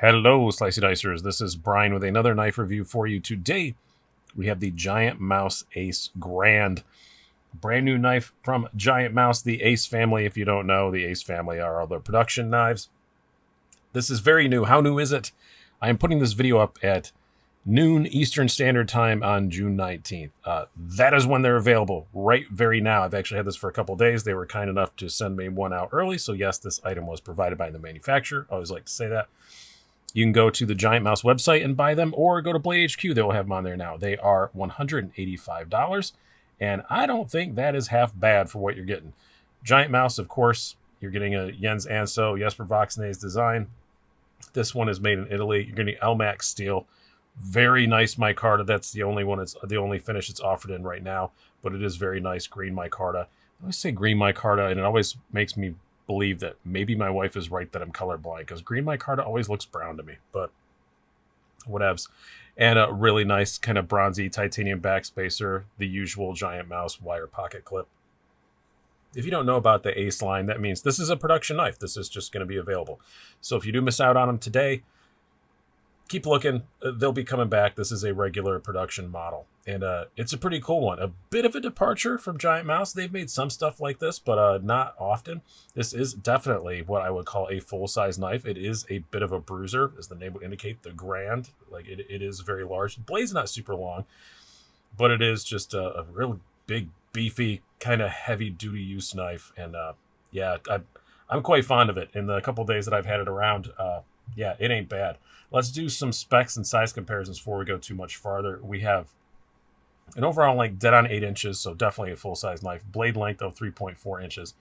Hello, Slicey Dicers. This is Brian with another knife review for you. Today, we have the Giant Mouse Ace Grand. Brand new knife from Giant Mouse, the Ace family. If you don't know, the Ace family are all their production knives. This is very new. How new is it? I am putting this video up at noon Eastern Standard Time on June 19th. That is when they're available, right very now. I've actually had this for a couple days. They were kind enough to send me one out early. So yes, this item was provided by the manufacturer. I always like to say that. You can go to the Giant Mouse website and buy them, or go to Blade HQ. They will have them on there now. They are $185, and I don't think that is half bad for what you're getting. Giant Mouse, of course, you're getting a Jens Anso Jesper Voxnay's design. This one is made in Italy. You're getting Elmax steel. Very nice micarta. That's the only one. It's the only finish it's offered in right now, but it is very nice green micarta. I always say green micarta, and it always makes me believe that maybe my wife is right that I'm colorblind, because green micarta always looks brown to me, but whatevs. And a really nice kind of bronzy titanium backspacer, the usual Giant Mouse wire pocket clip. If you don't know about the Ace line, that means this is a production knife. This is just going to be available. So if you do miss out on them today, keep looking. They'll be coming back. This is a regular production model, and it's a pretty cool one. A bit of a departure from Giant Mouse. They've made some stuff like this, but not often. This is definitely what I would call a full-size knife. It is a bit of a bruiser, as the name would indicate, the Grand. Like it is very large. The blade's not super long, but it is just a real big, beefy, kind of heavy-duty use knife. And yeah, I'm quite fond of it. In the couple days that I've had it around, yeah, it ain't bad. Let's do some specs and size comparisons before we go too much farther. We have an overall length dead on 8 inches, so definitely a full-size knife. Blade length of 3.4 inches.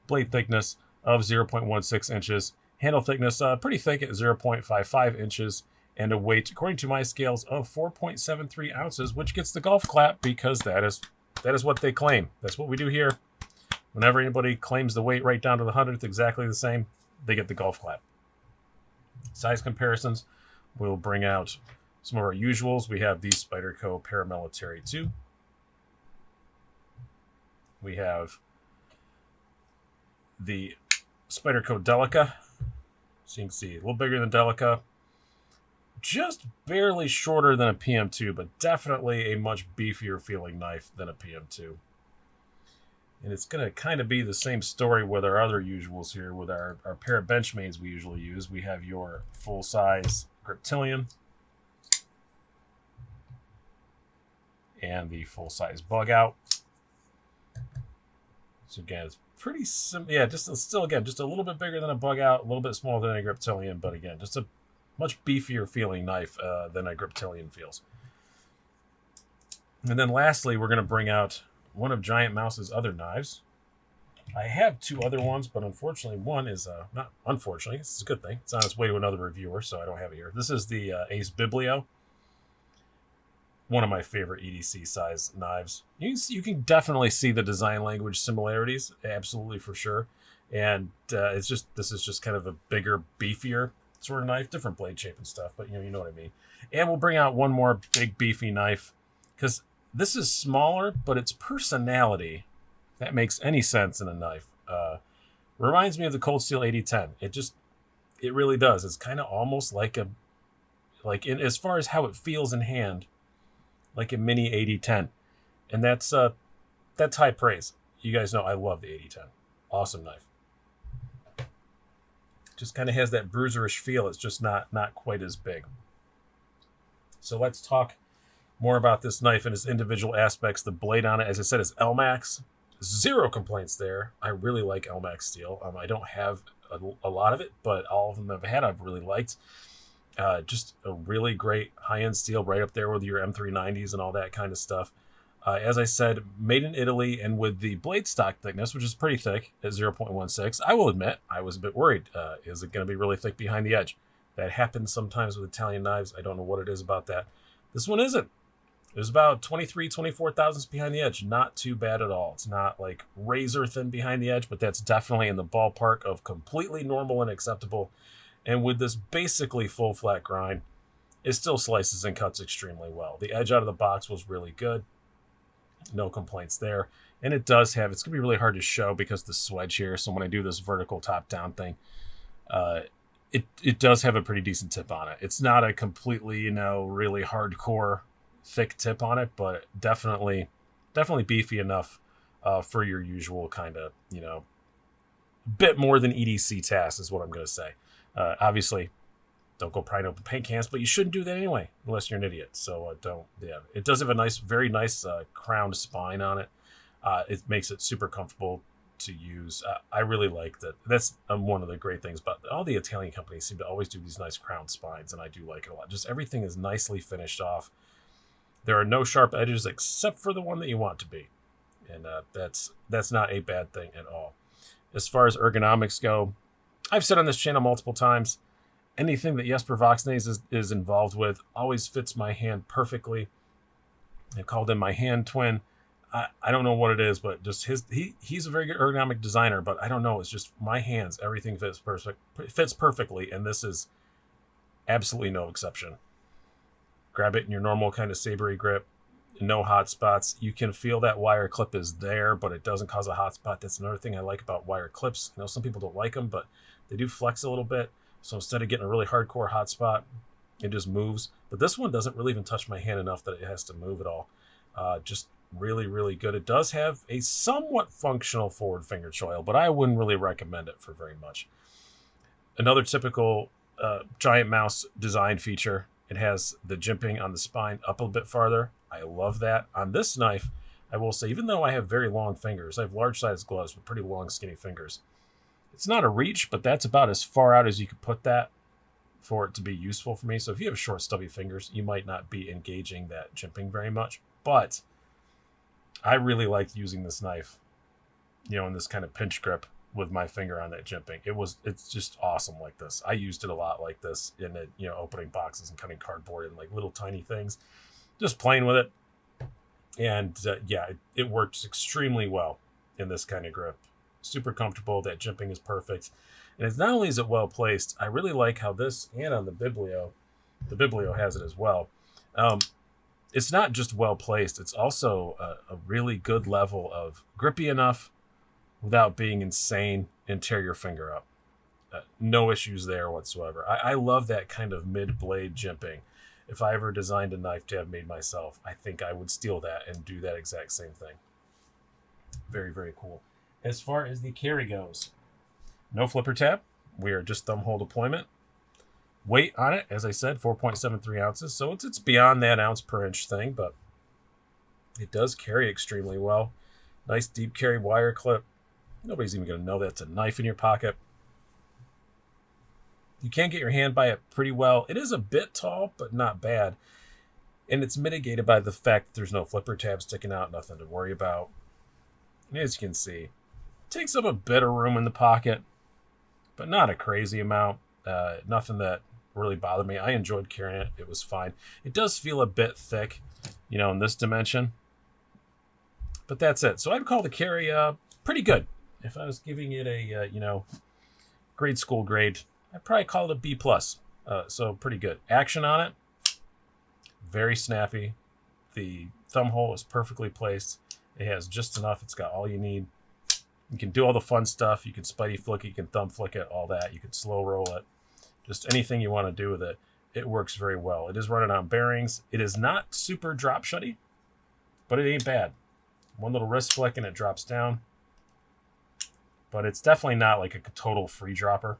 Blade thickness of 0.16 inches. Handle thickness pretty thick at 0.55 inches. And a weight, according to my scales, of 4.73 ounces, which gets the golf clap because that is what they claim. That's what we do here. Whenever anybody claims the weight right down to the hundredth exactly the same, they get the golf clap. Size comparisons. We'll bring out some of our usuals. We have the Spyderco Paramilitary 2. We have the Spyderco Delica. So you can see a little bigger than Delica. Just barely shorter than a PM2, but definitely a much beefier feeling knife than a PM2. And it's going to kind of be the same story with our other usuals here. With our pair of Benchmains we usually use, we have your full-size Griptilian and the full-size Bug Out. So again, it's pretty simple. Yeah, just a little bit bigger than a Bug Out, a little bit smaller than a Griptilian, but again, just a much beefier feeling knife than a Griptilian feels. And then lastly, we're going to bring out one of Giant Mouse's other knives. I have two other ones, but unfortunately one is, not unfortunately, it's a good thing. It's on its way to another reviewer, so I don't have it here. This is the Ace Biblio. One of my favorite EDC size knives. You can definitely see the design language similarities, absolutely for sure. And this is just kind of a bigger, beefier sort of knife, different blade shape and stuff, but you know what I mean. And we'll bring out one more big, beefy knife, because this is smaller, but its personality, that makes any sense in a knife. Reminds me of the Cold Steel 8010. It really does. It's kind of almost like as far as how it feels in hand, like a mini 8010. And that's high praise. You guys know I love the 8010. Awesome knife. Just kind of has that bruiserish feel. It's just not quite as big. So let's talk more about this knife and its individual aspects. The blade on it, as I said, is Elmax. Zero complaints there. I really like Elmax steel. I don't have a lot of it, but all of them I've had I've really liked. Just a really great high-end steel, right up there with your M390s and all that kind of stuff. As I said, made in Italy, and with the blade stock thickness, which is pretty thick at 0.16, I will admit I was a bit worried. Is it going to be really thick behind the edge? That happens sometimes with Italian knives. I don't know what it is about that. This one isn't. It was about 24 thousandths behind the edge. Not too bad at all. It's not like razor thin behind the edge, but that's definitely in the ballpark of completely normal and acceptable. And with this basically full flat grind, it still slices and cuts extremely well. The edge out of the box was really good. No complaints there. And it does have, it's going to be really hard to show because of the swedge here. So when I do this vertical top-down thing, it does have a pretty decent tip on it. It's not a completely, really hardcore thick tip on it, but definitely beefy enough for your usual kind of, bit more than EDC tasks is what I'm going to say. Obviously, don't go prying open paint cans, but you shouldn't do that anyway, unless you're an idiot. So don't. Yeah, it does have a very nice crowned spine on it. It makes it super comfortable to use. I really like that. That's one of the great things. But all the Italian companies seem to always do these nice crowned spines, and I do like it a lot. Just everything is nicely finished off. There are no sharp edges except for the one that you want to be, and that's not a bad thing at all. As far as ergonomics go, I've said on this channel multiple times, anything that Jesper Voxnaes is involved with always fits my hand perfectly. I called him my hand twin. I don't know what it is, but just he's a very good ergonomic designer, but I don't know. It's just my hands, everything fits perfectly, and this is absolutely no exception. Grab it in your normal kind of sabery grip, no hot spots. You can feel that wire clip is there, but it doesn't cause a hot spot. That's another thing I like about wire clips. Some people don't like them, but they do flex a little bit. So instead of getting a really hardcore hot spot, it just moves. But this one doesn't really even touch my hand enough that it has to move at all. Just really, really good. It does have a somewhat functional forward finger choil, but I wouldn't really recommend it for very much. Another typical Giant Mouse design feature, it has the jimping on the spine up a bit farther. I love that. On this knife, I will say, even though I have very long fingers, I have large sized gloves with pretty long, skinny fingers. It's not a reach, but that's about as far out as you could put that for it to be useful for me. So if you have short, stubby fingers, you might not be engaging that jimping very much. But I really liked using this knife, in this kind of pinch grip with my finger on that jimping. It's just awesome like this. I used it a lot like this in it, opening boxes and cutting cardboard and like little tiny things, just playing with it. And it works extremely well in this kind of grip. Super comfortable. That jimping is perfect. And it's not only is it well placed, I really like how this, and on the Biblio has it as well. It's not just well placed, it's also a really good level of grippy enough without being insane and tear your finger up. No issues there whatsoever. I love that kind of mid-blade jimping. If I ever designed a knife to have made myself, I think I would steal that and do that exact same thing. Very, very cool. As far as the carry goes, no flipper tab. We are just thumb hole deployment. Weight on it, as I said, 4.73 ounces. So it's beyond that ounce per inch thing, but it does carry extremely well. Nice deep carry wire clip. Nobody's even going to know that's a knife in your pocket. You can get your hand by it pretty well. It is a bit tall, but not bad. And it's mitigated by the fact that there's no flipper tab sticking out, nothing to worry about. And as you can see, it takes up a bit of room in the pocket, but not a crazy amount. Nothing that really bothered me. I enjoyed carrying it. It was fine. It does feel a bit thick, in this dimension. But that's it. So I'd call the carry pretty good. If I was giving it a, grade school grade, I'd probably call it a B+. So pretty good. Action on it, very snappy. The thumb hole is perfectly placed. It has just enough. It's got all you need. You can do all the fun stuff. You can spidey flick it. You can thumb flick it, all that. You can slow roll it. Just anything you want to do with it. It works very well. It is running on bearings. It is not super drop shutty, but it ain't bad. One little wrist flick and it drops down. But it's definitely not like a total free dropper.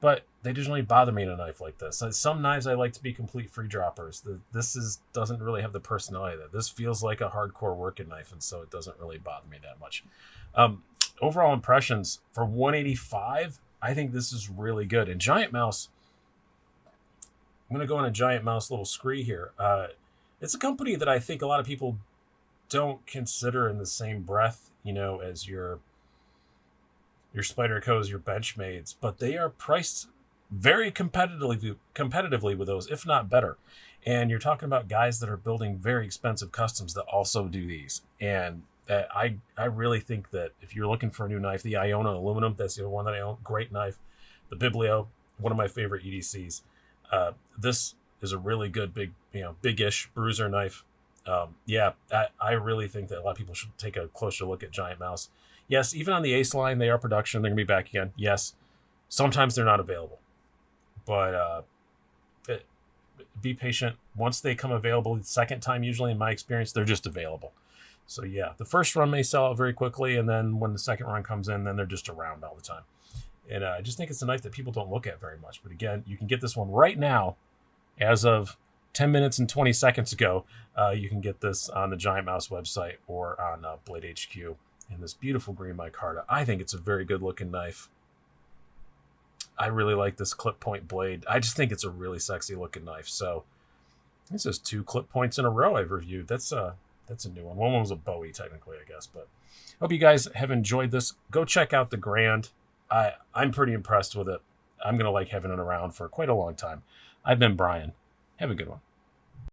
But they just really bother me in a knife like this. Some knives I like to be complete free droppers. This doesn't really have the personality that this feels like a hardcore working knife, and so it doesn't really bother me that much. Overall impressions for 185, I think this is really good. And Giant Mouse, I'm going to go on a Giant Mouse little scree here. It's a company that I think a lot of people don't consider in the same breath, as your Spyderco's, your Benchmades, but they are priced very competitively with those, if not better. And you're talking about guys that are building very expensive customs that also do these. And I really think that if you're looking for a new knife, the Iona aluminum, that's the other one that I own, great knife. The Biblio, one of my favorite EDCs. This is a really good big-ish bruiser knife. I really think that a lot of people should take a closer look at Giant Mouse. Yes, even on the Ace line, they are production. They're going to be back again. Yes, sometimes they're not available. but be patient. Once they come available the second time, usually in my experience, they're just available. So yeah, the first run may sell out very quickly, and then when the second run comes in, then they're just around all the time. And I just think it's a knife that people don't look at very much. But again, you can get this one right now, as of 10 minutes and 20 seconds ago. You can get this on the Giant Mouse website or on Blade HQ in this beautiful green micarta. I think it's a very good looking knife. I really like this clip point blade. I just think it's a really sexy looking knife. So this is 2 clip points in a row I've reviewed. That's a new one. One was a Bowie technically, I guess. But hope you guys have enjoyed this. Go check out the Grand. I'm pretty impressed with it. I'm going to like having it around for quite a long time. I've been Brian. Have a good one.